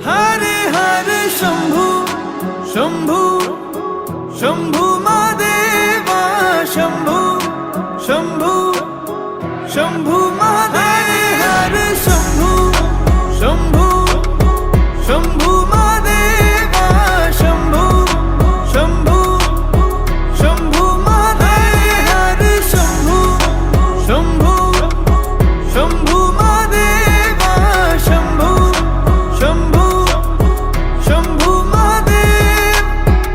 हरे हरे शंभू शंभू शंभू महादेवा शंभू शंभू शंभू महादेव हरे शंभू शंभू शंभू महादेवा शंभू शंभू शंभू महादेव हरे शंभू शंभू शंभू महादेवा शंभू शंभू शंभू महादेव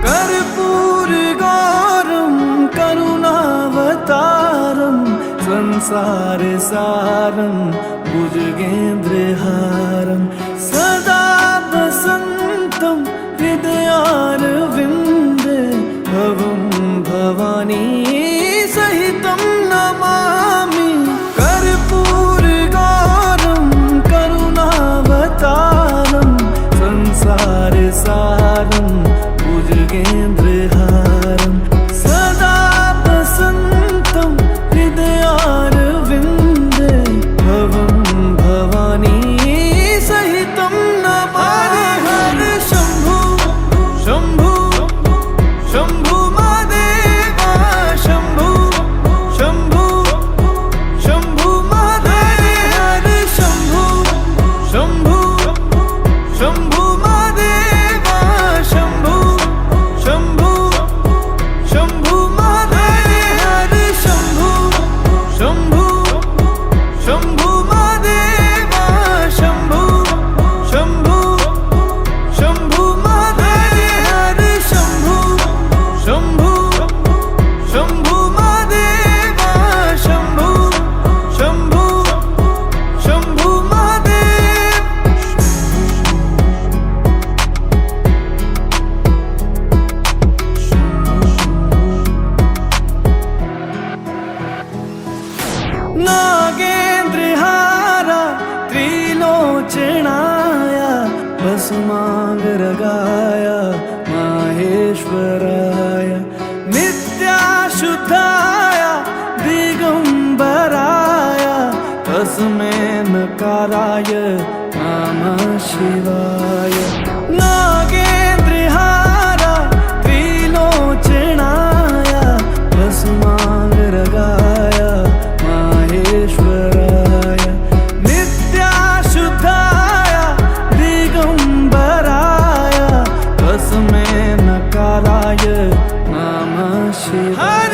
कर्पूर गौरम करुणावतारम संसार सारम भुजगेन्द्रहारम सदा वसन्तं हृदयारविन्दे भवं भवानी सहितं नमामि कर्पूरगौरं करुणावतारं संसारसारं भुजगेन्द्रहारं सदा वसन्तं हृदयारविन्दे भवं भवानी सहितं नमामि हरे शंभू शंभू शंभू महादेवा शंभू शंभू शंभू महादेव हरे शंभू शंभू शंभू महादेवा शंभू शंभू शंभू महादेव हरे शंभू शंभू शंभू महादेवा शंभू शंभू शंभू महादेव हरे शंभू शंभू शंभू महादेवा शंभू शंभू शंभू महादेव नागेन्द्रहारा त्रिलोचनाय भस्मांगरगाय माहेश्वराय नित्याशुद्धाय दिगंबराय तस्मै नकाराय नमः शिवाय नागेन्द्रहारा त्रिलोचनाय भस्मांगरगाय माहेश्वराय नित्याशुद्धाय दिगंबराय तस्मै नकाराय नमः शिवाय